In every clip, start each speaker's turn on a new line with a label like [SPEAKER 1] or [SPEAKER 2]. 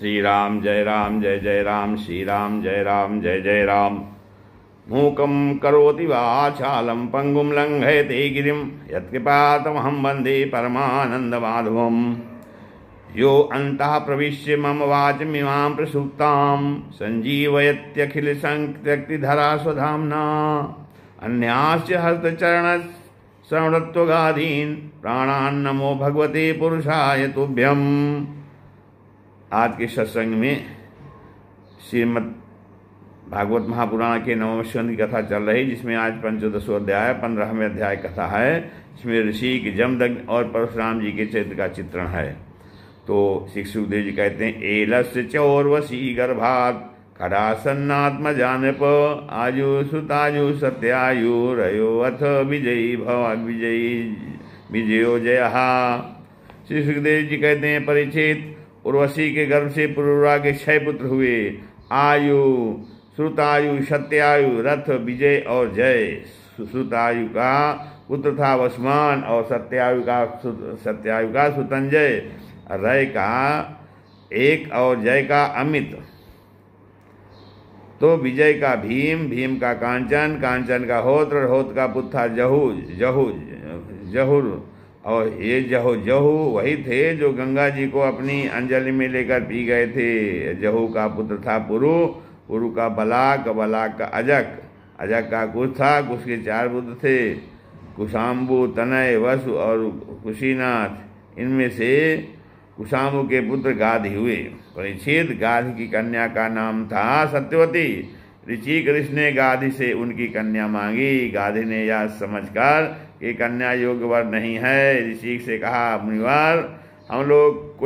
[SPEAKER 1] श्री राम जय जय राम, श्री राम जय जय राम। मूकं करोति वाचालं पंगुं लंघयते गिरिं, यत्कृपातमहं वन्दे परमानन्दमाधवम्। यो अन्तः प्रविश्य मम वाचमिमां प्रसुप्तां सञ्जीवयत्यखिल शक्तिधरा स्वधाम्ना। अन्यास्य हस्तचरणश्रवणत्वगादीन् प्राणान् नमो भगवते पुरुषाय तुभ्यम्। आज के सत्संग में श्रीमद् भागवत महापुराण के 9वें स्कंद की कथा चल रही, जिसमें आज 15वां अध्याय 15वें अध्याय कथा है। इसमें ऋषि के जमदग्नि और परशुराम जी के चरित्र का चित्रण है। तो श्री सुखदेव जी कहते हैं, एलस्य चौर्वशी गर्भात् खडासन्नात्मजानप आयु सुतायु सत्यायु रयो अथ विजयी भव विजयो जयः। श्री सुखदेव जी कहते हैं, परीक्षित, उर्वशी के गर्भ से पुरुरा के 6 पुत्र हुए। आयु, श्रुतायु, सत्यायु, रथ, विजय और जय। श्रुतायु का पुत्र था वसुमान और सत्यायु का सुतंजय, रय का एक और जय का अमित। तो विजय का भीम, भीम का कांचन, कांचन का होत्र, होत्र का पुत्र था जहुर और ये जहू वही थे जो गंगा जी को अपनी अंजलि में लेकर पी गए थे। जहू का पुत्र था पुरु का बलाक, बलाक का अजक का कुश था, कुश के 4 पुत्र थे, कुशाम्बु, तनय, वसु और कुशीनाथ। इनमें से कुशाम्बु के पुत्र गाधी हुए। परीक्षित, गाधी की कन्या का नाम था सत्यवती। ऋषि ने गाधी से उनकी कन्या मांगी। गाधी ने यह समझकर कि कन्या योग्य वर नहीं है, ऋषि से कहा, मुनिवर, हम लोग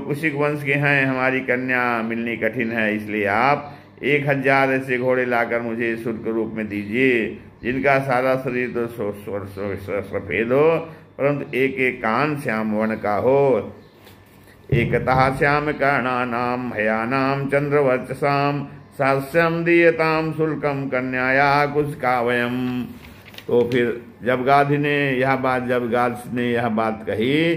[SPEAKER 1] कुशिक वंश के हैं, हमारी कन्या मिलनी कठिन है, इसलिए आप 1000 ऐसे घोड़े लाकर मुझे शुल्क रूप में दीजिए, जिनका सारा शरीर तो सफेद हो, परंतु एक एक कान श्याम वर्ण का हो। एकतः श्याम कर्णानाम हयानाम चंद्रवर्चसाम सहस्रम दीयताम शुल्कम कन्याया कुश का वयम। तो फिर जब गाधी ने यह बात कही,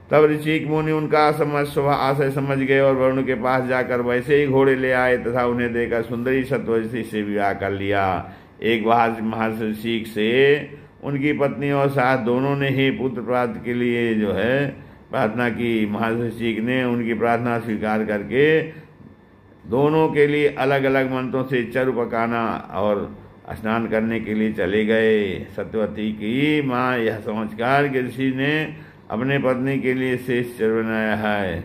[SPEAKER 1] तब ऋषि मुनि उनका आशय समझ गए और वरुण के पास जाकर वैसे ही घोड़े ले आए तथा उन्हें देकर सुंदरी सत्यवती से विवाह कर लिया। एक बार महर्षि से उनकी पत्नी और सास दोनों ने ही पुत्र प्राप्ति के लिए प्रार्थना की। महर्षि ने उनकी प्रार्थना स्वीकार करके दोनों के लिए अलग अलग मंत्रों से चरु पकाना और स्नान करने के लिए चले गए। सत्यवती की माँ यह समझकर कि ऋषि ने अपने पत्नी के लिए शेष चरु बनाया है,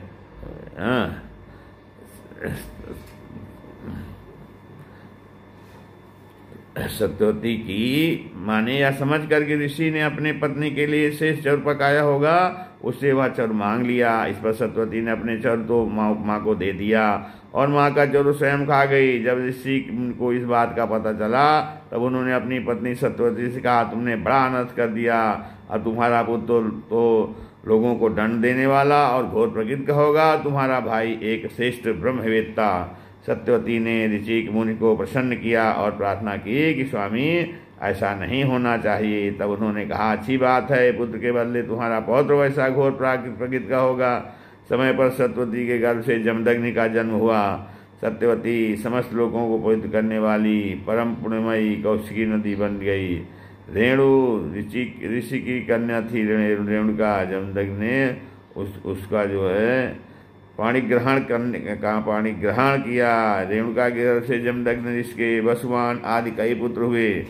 [SPEAKER 1] सत्यवती की माँ ने यह समझ कर कि ऋषि ने अपने पत्नी के लिए शेष चरु पकाया होगा, उससे वह चरु मांग लिया। इस पर सत्यवती ने अपने चरु तो माँ को दे दिया और माँ का चरु स्वयं खा गई। जब ऋषि को इस बात का पता चला, तब उन्होंने अपनी पत्नी सत्यवती से कहा, तुमने बड़ा अनर्थ कर दिया, अब तुम्हारा पुत्र तो लोगों को दंड देने वाला और घोर प्रकृति का होगा, तुम्हारा भाई एक श्रेष्ठ ब्रह्मवेत्ता। सत्यवती ने ऋषि मुनि को प्रसन्न किया और प्रार्थना की कि स्वामी, ऐसा नहीं होना चाहिए। तब उन्होंने कहा, अच्छी बात है, पुत्र के बदले तुम्हारा पौत्र वैसा घोर प्रकृति का होगा। समय पर सत्यवती के गर्भ से जमदग्नि का जन्म हुआ। सत्यवती समस्त लोगों को पवित्र करने वाली परम पुण्यमयी कौशिकी नदी बन गई। रेणु ऋषि की कन्या थी रेणुका। जमदग्नि ने उसका पाणी ग्रहण किया। रेणुका के गर्भ से जमदग्नि ऋषि के वसुमान आदि कई पुत्र हुए।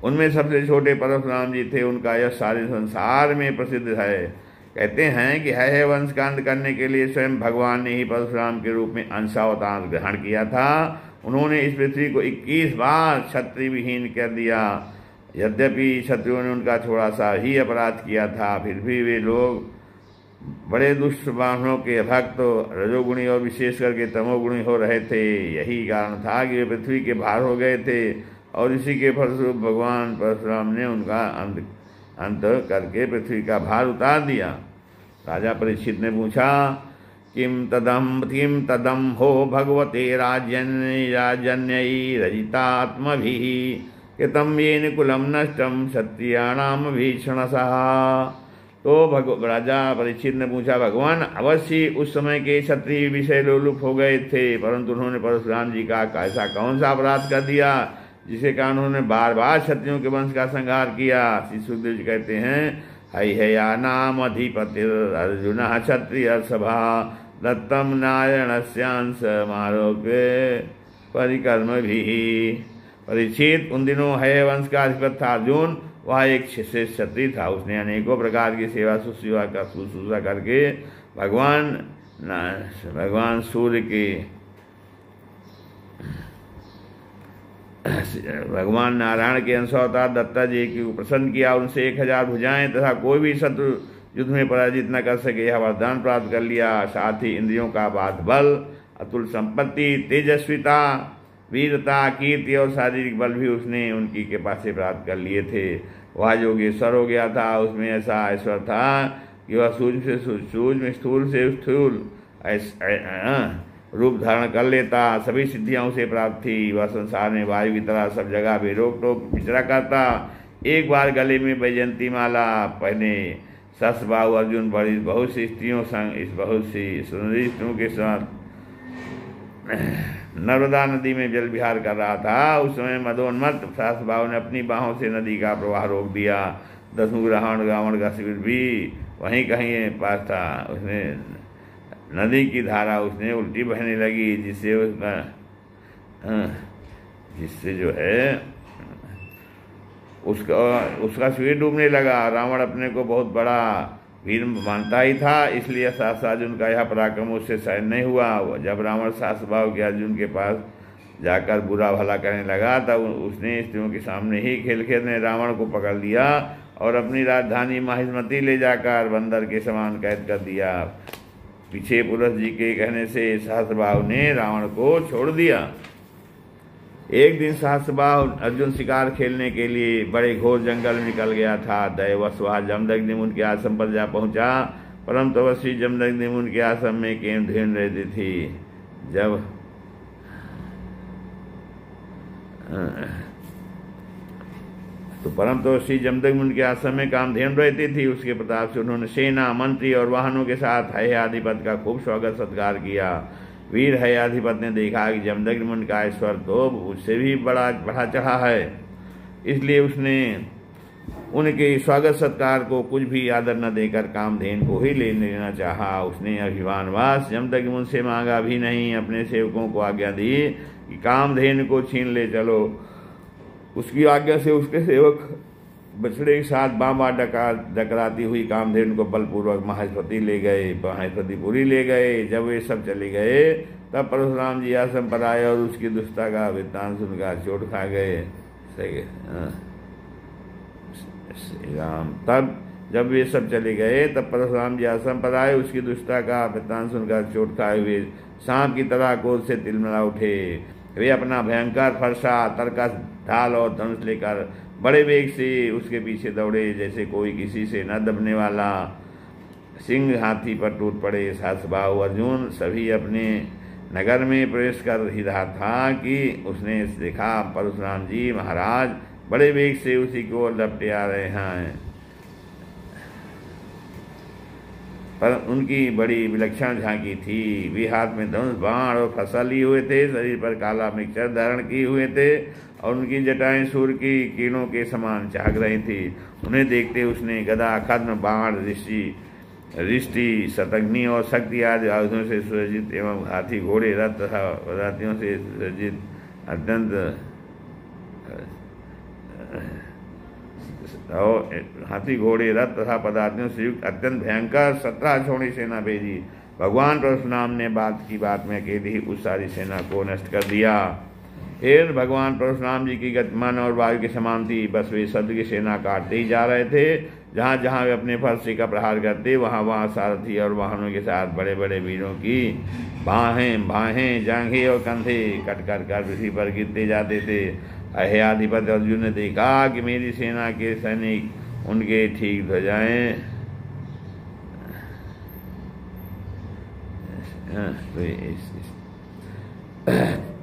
[SPEAKER 1] उनमें सबसे छोटे परशुराम जी थे। उनका यह सारे संसार में प्रसिद्ध है। कहते हैं कि है वंश का अंत करने के लिए स्वयं भगवान ने ही परशुराम के रूप में अंशावतार ग्रहण किया था। उन्होंने इस पृथ्वी को 21 बार क्षत्रिय विहीन कर दिया। यद्यपि क्षत्रियों ने उनका थोड़ा सा ही अपराध किया था, फिर भी वे लोग बड़े दुष्ट ब्राह्मणों के भक्त, रजोगुणी और विशेष करके तमोगुणी हो रहे थे। यही कारण था कि वे पृथ्वी के भार हो गए थे और इसी के फलस्वरूप भगवान परशुराम ने उनका अंत करके पृथ्वी का भार उतार दिया। राजा परीक्षित ने पूछा, किम तदम हो भगवते राजन्यै रजितात्मभिः कृतं येन कुलं नष्टं क्षत्रियाणां भीषणसः। तो राजा परीक्षित ने पूछा, भगवान अवश्य उस समय के क्षत्रिय विषय लोलुप हो गए थे, परंतु उन्होंने परशुराम जी का ऐसा कौन सा अपराध कर दिया जिसे कारण उन्होंने बार बार क्षत्रियों के वंश का संहार किया। श्री सुखदेव जी कहते हैं, हैहया नाम अधिपति अर्जुन क्षत्रिय सभा दत्तम नारायणस्यांश मारोग्य परिकर्म भी। परीक्षित, उन दिनों है वंश का अधिपति था अर्जुन, वह एक श्रेष्ठ क्षत्रिय था। उसने अनेकों प्रकार की सेवा शुश्रूषा करके भगवान सूर्य के भगवान नारायण के अंश अवतार दत्ता जी को प्रसन्न किया। उनसे 1000 भुजाएं तथा कोई भी शत्रु युद्ध में पराजित न कर सके, यह वरदान प्राप्त कर लिया। साथ ही इंद्रियों का बात बल, अतुल संपत्ति, तेजस्विता, वीरता, कीर्ति और शारीरिक बल भी उसने उनकी कृपा से प्राप्त कर लिए थे। वह योगेश्वर हो गया था। उसमें ऐसा ऐश्वर्य था कि वह सूक्ष्म से सूक्ष्म, स्थूल से स्थूल रूप धारण कर लेता। सभी सिद्धियां उसे प्राप्त थी। वह संसार में वायु की तरह सब जगह बेरोक टोक विचरा करता। एक बार गले में वैजयंती माला पहने सहस्रबाहु अर्जुन बहुत सी स्त्रियों संग इस बहुत सी सुंदरी स्त्रियों के साथ नर्मदा नदी में जल विहार कर रहा था। उस समय मदोन्मत्त सहस्रबाहु ने अपनी बाहों से नदी का प्रवाह रोक दिया। 10 रावण का शिविर भी वहीं कहीं पास था। उसने नदी की धारा उसने उल्टी बहने लगी, जिससे जो है उसका शिविर डूबने लगा। रावण अपने को बहुत बड़ा वीर मानता ही था, इसलिए सहसा अर्जुन का यह पराक्रम उससे सहन नहीं हुआ। जब रावण सहस्रबाहु के अर्जुन के पास जाकर बुरा भला करने लगा, तब उसने स्त्रियों के सामने ही खेल ने रावण को पकड़ लिया और अपनी राजधानी माहिष्मती ले जाकर बंदर के समान कैद कर दिया। पीछे पुरुष जी के कहने से सहस्रबाहु ने रावण को छोड़ दिया। एक दिन सहस्रबाहु अर्जुन शिकार खेलने के लिए बड़े घोर जंगल में निकल गया था। दैवश वह जमदग्नि मुनि के आश्रम पर जा पहुंचा, परंतु अवश्य जमदग्नि मुनि के आश्रम में कामधेनु रहती थी। परंतु श्री जमदग्नि मुनि के आश्रम में कामधेनु रहती थी। उसके प्रताप से उन्होंने सेना, मंत्री और वाहनों के साथ हैयाधिपति का खूब स्वागत सत्कार किया। वीर हैयाधिपति ने देखा कि जमदग्नि मुनि का ईश्वर तो उससे भी बढ़ा चढ़ा है, इसलिए उसने उनके स्वागत सत्कार को कुछ भी आदर न देकर कामधेनु को ही लेना चाहा। उसने अभिमानवश जमदग्नि मुनि से मांगा भी नहीं, अपने सेवकों को आज्ञा दी कि कामधेनु को छीन ले चलो। उसकी आज्ञा से उसके सेवक बछड़े के साथ बाबा डकराती हुई कामधेनु को बलपूर्वक माहिष्मती ले गए, माहिष्मतीपुरी ले गए। जब वे सब चले गए, तब परशुराम जी आश्रम पर आए और उसकी दुष्टता का वृत्तांत सुनकर चोट खा गए। श्री राम। तब जब वे सब चले गए, तब परशुराम जी आश्रम पर आए। उसकी दुष्टता का वृत्तांत सुनकर चोट खाए हुए सांप की तरह क्रोध से तिलमिला उठे। वे अपना भयंकर फरसा, तरकस, ढाल और धनुष लेकर बड़े वेग से उसके पीछे दौड़े, जैसे कोई किसी से न दबने वाला सिंह हाथी पर टूट पड़े। सहस्रबाहु अर्जुन सभी अपने नगर में प्रवेश कर ही रहा था कि उसने देखा परशुराम जी महाराज बड़े वेग से उसी को लपटे आ रहे हैं। पर उनकी बड़ी विलक्षण झांकी थी। वे हाथ में धनुष, बाण और फरसा लिए हुए थे, शरीर पर काला मिक्सर धारण किए हुए थे और उनकी जटाएं सूर्य की किरणों के समान झाग रही थी। उन्हें देखते उसने गदा, खड्ग, बाण, रिष्टि, शतघ्नि और शक्ति आदि आयुधों से सुसज्जित एवं हाथी, घोड़े, रथ तथा पदातियों से सुसज्जित अत्यंत हाथी, घोड़े, रथ तथा पदातियों से युक्त अत्यंत भयंकर 17 छोड़ी सेना भेजी। भगवान परशुराम ने बात में अकेले ही उस सारी सेना को नष्ट कर दिया। फिर भगवान परशुराम जी की गति मन और वायु के समान थी। बस वे शत्रु की सेना काटते ही जा रहे थे। जहाँ जहाँ वे अपने फरसे का प्रहार करते, वहाँ वहाँ सारथी और वाहनों के साथ बड़े बड़े वीरों की बाहें, जांघें और कंधे कट कर पृथ्वी पर गिरते जाते थे। हैयाधिपति अर्जुन ने देखा कि मेरी सेना के सैनिक उनके ठीक ध्वजाएं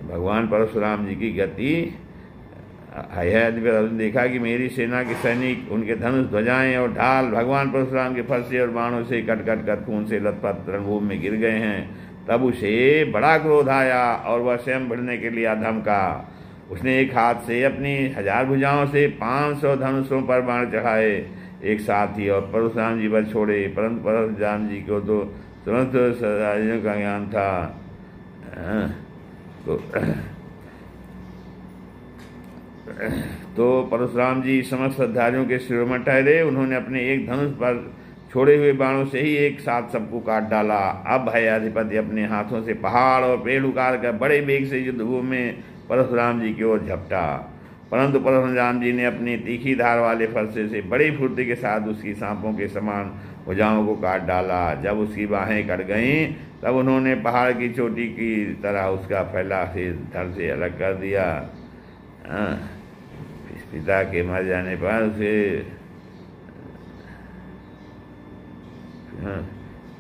[SPEAKER 1] भगवान परशुराम जी की गति अर्जुन देखा कि मेरी सेना के सैनिक, उनके धनुष, ध्वजाएं और ढाल भगवान परशुराम के फरसे और बाणों से कट कट कर खून से लथपथ रणभूमि में गिर गए हैं। तब उसे बड़ा क्रोध आया और वह स्वयं भिड़ने के लिए धमका। उसने एक हाथ से अपनी 1000 भुजाओं से 500 धनुषों पर बाण चढ़ाए एक साथ ही और परशुराम जी पर छोड़े, परंतु परशुराम जी को तो तुरंत राज्यों का ज्ञान था। तो परशुराम जी समस्त श्रद्धालुओं के शिरोमणि ठहरे। उन्होंने अपने एक धनुष पर छोड़े हुए बाणों से ही एक साथ सबको काट डाला। अब भयाधिपति अपने हाथों से पहाड़ और पेड़ उखाड़ कर बड़े वेग से युद्धभूमि में परशुराम जी की ओर झपटा, परंतु परशुराम जी ने अपनी तीखी धार वाले फरसे से बड़ी फुर्ती के साथ उसकी सांपों के समान भुजाओं को काट डाला। जब उसकी बाहें कट गईं तब उन्होंने पहाड़ की चोटी की तरह उसका फैला सिर धड़ से अलग कर दिया। पिता के मर जाने पर उसे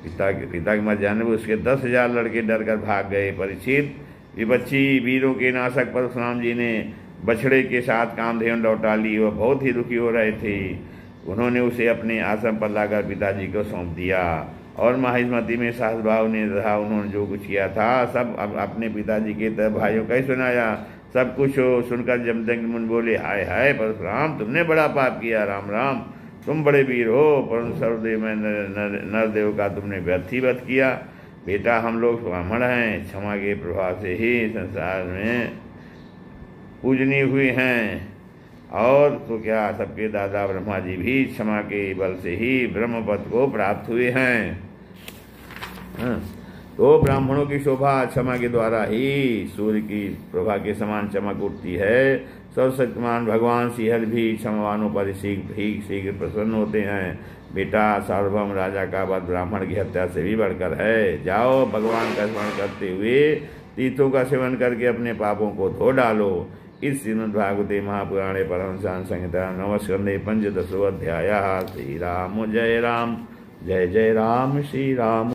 [SPEAKER 1] पिता के मर जाने पर उसके 10,000 लड़के डर कर भाग गए। परीक्षित, विपक्षी वीरों के नाशक परशुराम जी ने बछड़े के साथ कामधेनु लौटा ली। वह बहुत ही दुखी हो रहे थे। उन्होंने उसे अपने आश्रम पर लाकर पिताजी को सौंप दिया और महिष्मति में साहस भाव ने रहा। उन्होंने जो कुछ किया था सब अपने पिताजी के तरफ भाइयों का ही सुनाया। सब कुछ सुनकर जमदग्नि मुनि बोले, हाय हाय परशुराम, तुमने बड़ा पाप किया। राम राम, तुम बड़े वीर हो, परंतु सर्वदेव में नरदेव का तुमने व्यर्थ ही वध किया। बेटा, हम लोग ब्राह्मण हैं, क्षमा के प्रभाव से ही संसार में पूजनीय हुए हैं। और तो क्या, सबके दादा ब्रह्मा जी भी क्षमा के बल से ही ब्रह्म पद को प्राप्त हुए हैं। तो ब्राह्मणों की शोभा क्षमा के द्वारा ही सूर्य की प्रभा के समान चमक उठती है। सर्वशक्तिमान भगवान श्रीहरि भी क्षमावानों पर शीघ्र प्रसन्न होते हैं। बेटा, सार्वभौम राजा का वध ब्राह्मण की हत्या से भी बढ़कर है। जाओ, भगवान का स्मरण करते हुए तीर्थों का सेवन करके अपने पापों को धो डालो। इस श्रीमद्भागवते महापुराणे परमहंस संहिता नवस्कंधे 15 अध्यायः। श्री राम जय राम, जय जय राम, श्री राम।